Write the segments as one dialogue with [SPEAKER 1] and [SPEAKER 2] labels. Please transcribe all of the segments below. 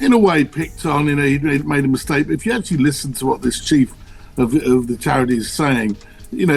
[SPEAKER 1] in a way, picked on. He made a mistake. But if you actually listen to what this chief of the charity is saying,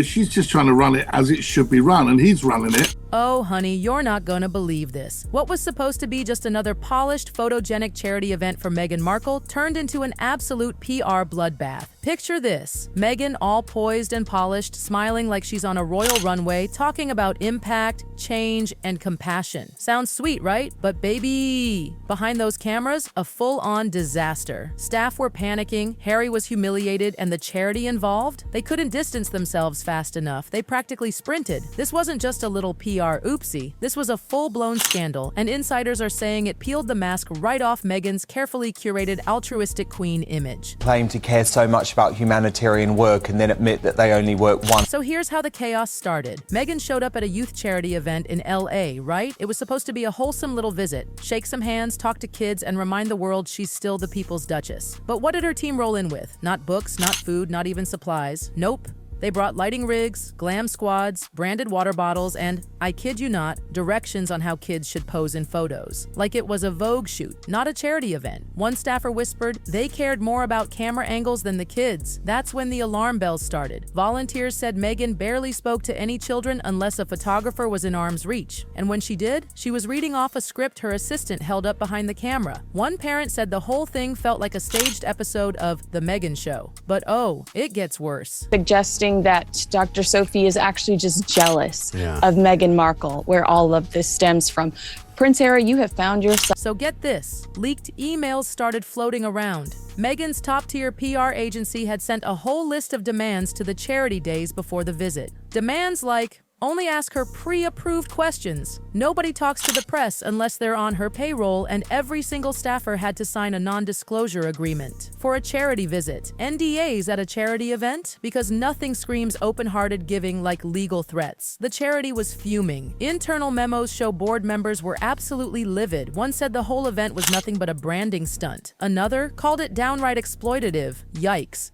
[SPEAKER 1] she's just trying to run it as it should be run, and he's running it.
[SPEAKER 2] Oh, honey, you're not gonna believe this. What was supposed to be just another polished, photogenic charity event for Meghan Markle turned into an absolute PR bloodbath. Picture this: Meghan, all poised and polished, smiling like she's on a royal runway, talking about impact, change, and compassion. Sounds sweet, right? But baby, behind those cameras, a full-on disaster. Staff were panicking, Harry was humiliated, and the charity involved? They couldn't distance themselves fast enough. They practically sprinted. This wasn't just a little PR oopsie. This was a full-blown scandal, and insiders are saying it peeled the mask right off Meghan's carefully curated altruistic queen image.
[SPEAKER 3] Claim to care so much about humanitarian work and then admit that they only work once.
[SPEAKER 2] So here's how the chaos started. Meghan showed up at a youth charity event in LA, right? It was supposed to be a wholesome little visit. Shake some hands, talk to kids, and remind the world she's still the people's duchess. But what did her team roll in with? Not books, not food, not even supplies. Nope. They brought lighting rigs, glam squads, branded water bottles, and, I kid you not, directions on how kids should pose in photos. Like it was a Vogue shoot, not a charity event. One staffer whispered they cared more about camera angles than the kids. That's when the alarm bells started. Volunteers said Meghan barely spoke to any children unless a photographer was in arm's reach. And when she did, she was reading off a script her assistant held up behind the camera. One parent said the whole thing felt like a staged episode of The Meghan Show. But oh, it gets worse.
[SPEAKER 4] Suggesting that Dr. Sophie is actually just jealous of Meghan Markle, where all of this stems from. Prince Harry, you have found yourself.
[SPEAKER 2] So get this, leaked emails started floating around. Meghan's top-tier PR agency had sent a whole list of demands to the charity days before the visit. Demands like, only ask her pre-approved questions. Nobody talks to the press unless they're on her payroll, and every single staffer had to sign a non-disclosure agreement. For a charity visit, NDAs at a charity event? Because nothing screams open-hearted giving like legal threats. The charity was fuming. Internal memos show board members were absolutely livid. One said the whole event was nothing but a branding stunt. Another called it downright exploitative. Yikes.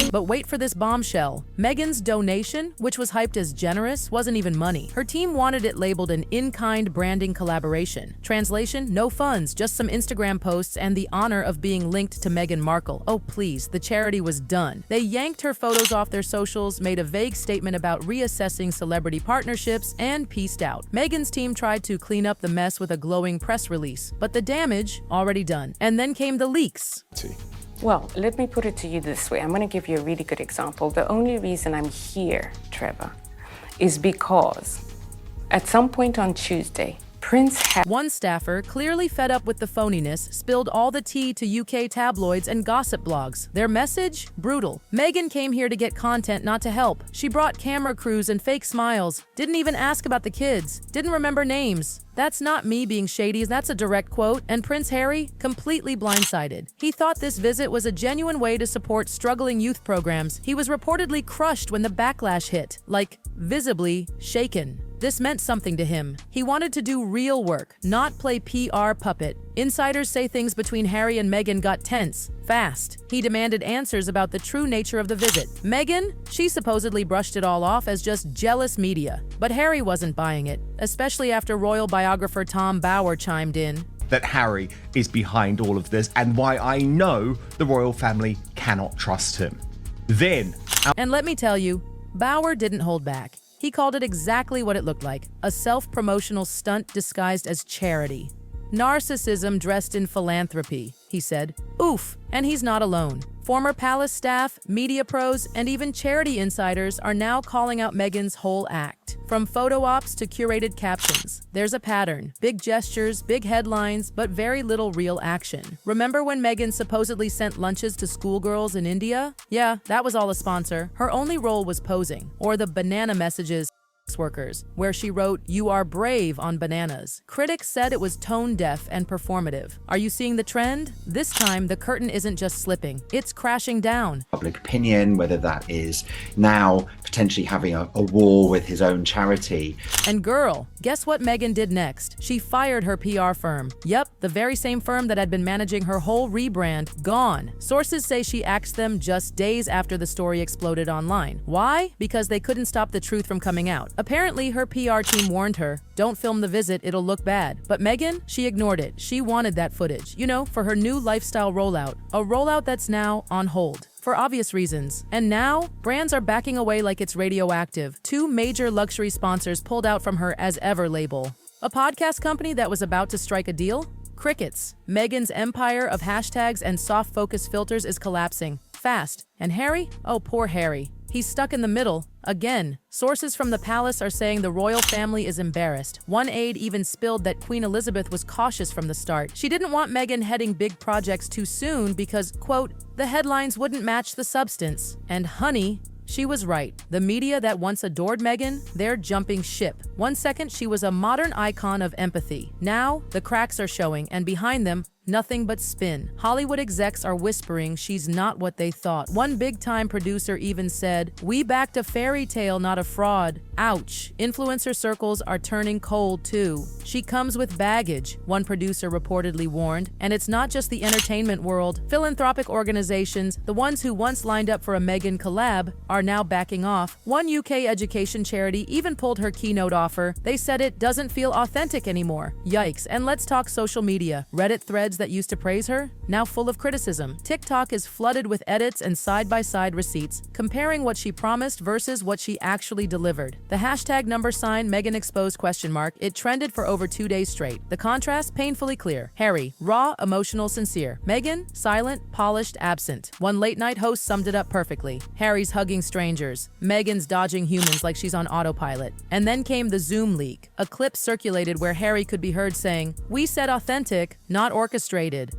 [SPEAKER 2] But wait for this bombshell. Meghan's donation, which was hyped as generous, wasn't even money. Her team wanted it labeled an in-kind branding collaboration. Translation, no funds, just some Instagram posts and the honor of being linked to Meghan Markle. Oh please, the charity was done. They yanked her photos off their socials, made a vague statement about reassessing celebrity partnerships, and peaced out. Meghan's team tried to clean up the mess with a glowing press release, but the damage already done. And then came the leaks.
[SPEAKER 5] Well, let me put it to you this way. I'm going to give you a really good example. The only reason I'm here, Trevor, is because at some point on Tuesday,
[SPEAKER 2] One staffer, clearly fed up with the phoniness, spilled all the tea to UK tabloids and gossip blogs. Their message? Brutal. Meghan came here to get content, not to help. She brought camera crews and fake smiles. Didn't even ask about the kids. Didn't remember names. That's not me being shady, that's a direct quote. And Prince Harry? Completely blindsided. He thought this visit was a genuine way to support struggling youth programs. He was reportedly crushed when the backlash hit. Like, visibly shaken. This meant something to him. He wanted to do real work, not play PR puppet. Insiders say things between Harry and Meghan got tense, fast. He demanded answers about the true nature of the visit. Meghan? She supposedly brushed it all off as just jealous media. But Harry wasn't buying it, especially after royal biographer Tom Bower chimed in.
[SPEAKER 6] That Harry is behind all of this and why I know the royal family cannot trust him.
[SPEAKER 2] And let me tell you, Bower didn't hold back. He called it exactly what it looked like, a self-promotional stunt disguised as charity. Narcissism dressed in philanthropy, he said. Oof, and he's not alone. Former palace staff, media pros, and even charity insiders are now calling out Meghan's whole act. From photo ops to curated captions, there's a pattern. Big gestures, big headlines, but very little real action. Remember when Meghan supposedly sent lunches to schoolgirls in India? Yeah, that was all a sponsor. Her only role was posing. Or the banana messages workers, where she wrote, "You are brave" on bananas. Critics said it was tone-deaf and performative. Are you seeing the trend? This time, the curtain isn't just slipping, it's crashing down.
[SPEAKER 7] Public opinion, whether that is now potentially having a war with his own charity.
[SPEAKER 2] And girl, guess what Meghan did next? She fired her PR firm. Yep, the very same firm that had been managing her whole rebrand, gone. Sources say she axed them just days after the story exploded online. Why? Because they couldn't stop the truth from coming out. Apparently, her PR team warned her, don't film the visit, it'll look bad. But Meghan, she ignored it. She wanted that footage, for her new lifestyle rollout. A rollout that's now on hold. For obvious reasons. And now, brands are backing away like it's radioactive. 2 major luxury sponsors pulled out from her as ever label. A podcast company that was about to strike a deal? Crickets. Meghan's empire of hashtags and soft focus filters is collapsing. Fast. And Harry? Oh, poor Harry. He's stuck in the middle. Again. Sources from the palace are saying the royal family is embarrassed. One aide even spilled that Queen Elizabeth was cautious from the start. She didn't want Meghan heading big projects too soon because, quote, the headlines wouldn't match the substance. And honey, she was right. The media that once adored Meghan, they're jumping ship. One second, she was a modern icon of empathy. Now, the cracks are showing, and behind them, nothing but spin. Hollywood execs are whispering she's not what they thought. One big-time producer even said, we backed a fairy tale, not a fraud. Ouch. Influencer circles are turning cold too. She comes with baggage, one producer reportedly warned. And it's not just the entertainment world. Philanthropic organizations, the ones who once lined up for a Meghan collab, are now backing off. One UK education charity even pulled her keynote offer. They said it doesn't feel authentic anymore. Yikes. And let's talk social media. Reddit threads that used to praise her, now full of criticism. TikTok is flooded with edits and side-by-side receipts, comparing what she promised versus what she actually delivered. The hashtag #Meghan exposed ? It trended for over 2 days straight. The contrast painfully clear. Harry, raw, emotional, sincere. Meghan, silent, polished, absent. One late-night host summed it up perfectly. Harry's hugging strangers. Meghan's dodging humans like she's on autopilot. And then came the Zoom leak. A clip circulated where Harry could be heard saying, we said authentic, not orchestrated.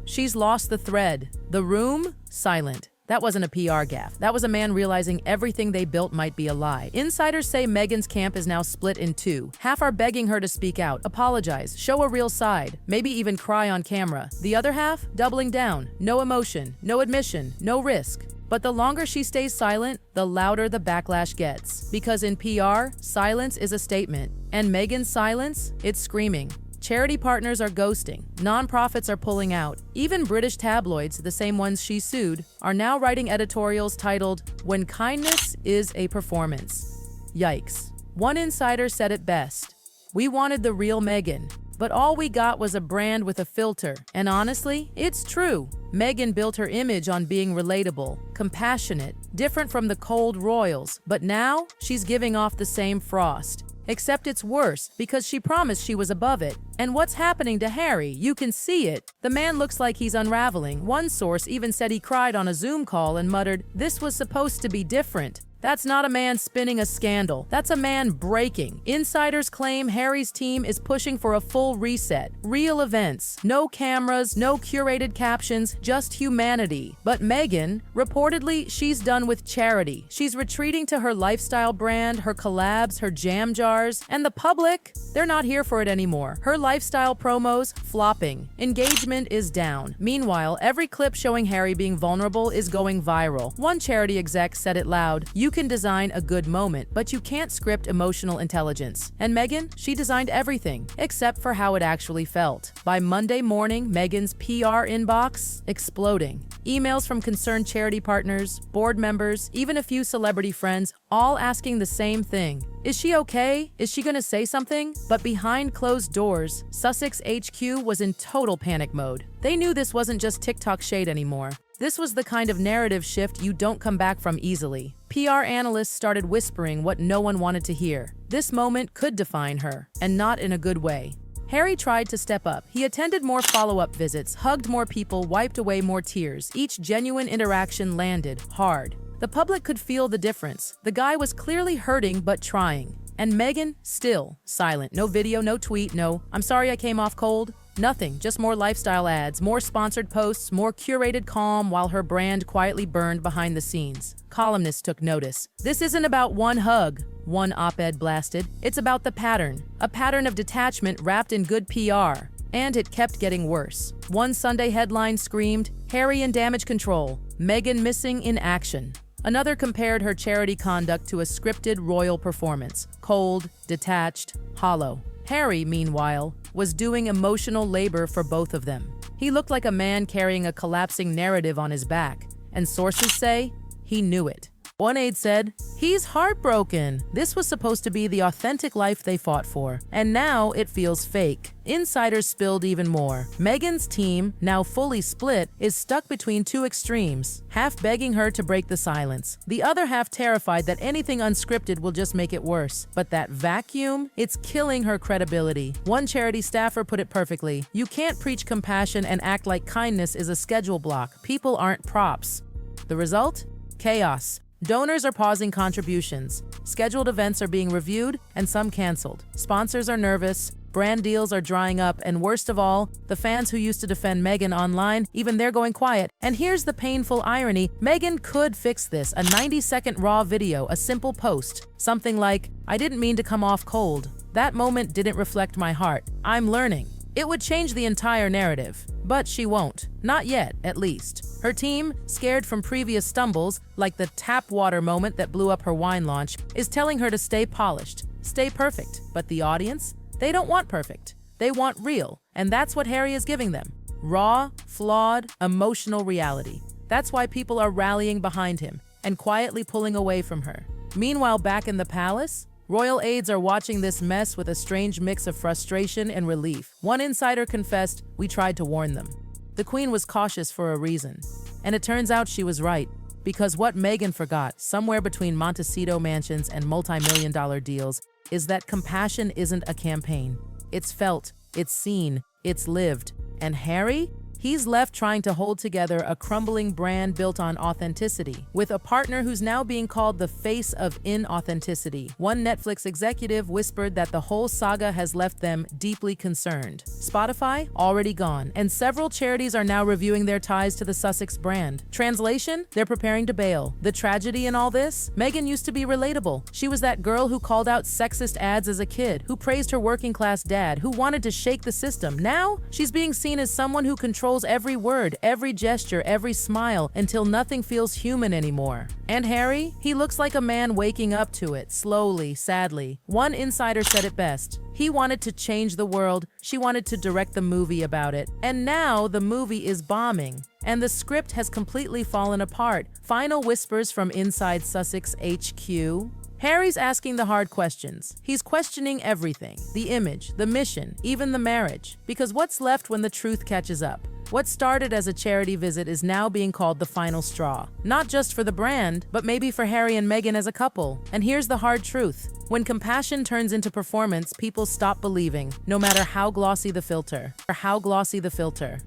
[SPEAKER 2] She's lost the thread. The room? Silent. That wasn't a PR gaffe. That was a man realizing everything they built might be a lie. Insiders say Meghan's camp is now split in 2. Half are begging her to speak out, apologize, show a real side, maybe even cry on camera. The other half, doubling down. No emotion, no admission, no risk. But the longer she stays silent, the louder the backlash gets. Because in PR, silence is a statement. And Meghan's silence, it's screaming. Charity partners are ghosting. Nonprofits are pulling out. Even British tabloids, the same ones she sued, are now writing editorials titled, When Kindness is a Performance. Yikes. One insider said it best. We wanted the real Meghan, but all we got was a brand with a filter. And honestly, it's true. Meghan built her image on being relatable, compassionate, different from the cold royals, but now she's giving off the same frost. Except it's worse, because she promised she was above it. And what's happening to Harry? You can see it. The man looks like he's unraveling. One source even said he cried on a Zoom call and muttered, this was supposed to be different. That's not a man spinning a scandal. That's a man breaking. Insiders claim Harry's team is pushing for a full reset. Real events. No cameras, no curated captions, just humanity. But Meghan, reportedly, she's done with charity. She's retreating to her lifestyle brand, her collabs, her jam jars. And the public, they're not here for it anymore. Her lifestyle promos, flopping. Engagement is down. Meanwhile, every clip showing Harry being vulnerable is going viral. One charity exec said it loud, you can design a good moment, but you can't script emotional intelligence. And Meghan, she designed everything, except for how it actually felt. By Monday morning, Meghan's PR inbox exploding. Emails from concerned charity partners, board members, even a few celebrity friends, all asking the same thing. Is she okay? Is she gonna say something? But behind closed doors, Sussex HQ was in total panic mode. They knew this wasn't just TikTok shade anymore. This was the kind of narrative shift you don't come back from easily. PR analysts started whispering what no one wanted to hear. This moment could define her, and not in a good way. Harry tried to step up. He attended more follow-up visits, hugged more people, wiped away more tears. Each genuine interaction landed hard. The public could feel the difference. The guy was clearly hurting but trying. And Meghan, still silent. No video, no tweet, no, I'm sorry I came off cold. Nothing, just more lifestyle ads, more sponsored posts, more curated calm while her brand quietly burned behind the scenes. Columnists took notice. This isn't about one hug, one op-ed blasted. It's about the pattern. A pattern of detachment wrapped in good PR. And it kept getting worse. One Sunday headline screamed, Harry in damage control, Meghan missing in action. Another compared her charity conduct to a scripted royal performance. Cold, detached, hollow. Harry, meanwhile, was doing emotional labor for both of them. He looked like a man carrying a collapsing narrative on his back, and sources say he knew it. One aide said, He's heartbroken. This was supposed to be the authentic life they fought for, and now it feels fake. Insiders spilled even more. Meghan's team, now fully split, is stuck between two extremes, half begging her to break the silence, the other half terrified that anything unscripted will just make it worse. But that vacuum, it's killing her credibility. One charity staffer put it perfectly: you can't preach compassion and act like kindness is a schedule block. People aren't props. The result? Chaos. Donors are pausing contributions. Scheduled events are being reviewed and some canceled. Sponsors are nervous. Brand deals are drying up, and worst of all, the fans who used to defend Meghan online, even they're going quiet. And here's the painful irony: Meghan could fix this. A 90-second raw video, a simple post. Something like, "I didn't mean to come off cold. That moment didn't reflect my heart. I'm learning." It would change the entire narrative. But she won't. Not yet, at least. Her team, scared from previous stumbles, like the tap water moment that blew up her wine launch, is telling her to stay polished, stay perfect. But the audience? They don't want perfect. They want real. And that's what Harry is giving them. Raw, flawed, emotional reality. That's why people are rallying behind him and quietly pulling away from her. Meanwhile, back in the palace, royal aides are watching this mess with a strange mix of frustration and relief. One insider confessed, "We tried to warn them." The Queen was cautious for a reason. And it turns out she was right. Because what Meghan forgot, somewhere between Montecito mansions and multi-million-dollar deals, is that compassion isn't a campaign. It's felt, it's seen, it's lived. And Harry? He's left trying to hold together a crumbling brand built on authenticity, with a partner who's now being called the face of inauthenticity. One Netflix executive whispered that the whole saga has left them deeply concerned. Spotify? Already gone. And several charities are now reviewing their ties to the Sussex brand. Translation? They're preparing to bail. The tragedy in all this? Meghan used to be relatable. She was that girl who called out sexist ads as a kid, who praised her working-class dad, who wanted to shake the system. Now, she's being seen as someone who controls every word, every gesture, every smile, until nothing feels human anymore. And Harry? He looks like a man waking up to it, slowly, sadly. One insider said it best. He wanted to change the world. She wanted to direct the movie about it. And now the movie is bombing. And the script has completely fallen apart. Final whispers from inside Sussex HQ. Harry's asking the hard questions. He's questioning everything: the image, the mission, even the marriage. Because what's left when the truth catches up? What started as a charity visit is now being called the final straw. Not just for the brand, but maybe for Harry and Meghan as a couple. And here's the hard truth. When compassion turns into performance, people stop believing, no matter how glossy the filter. Or how glossy the filter.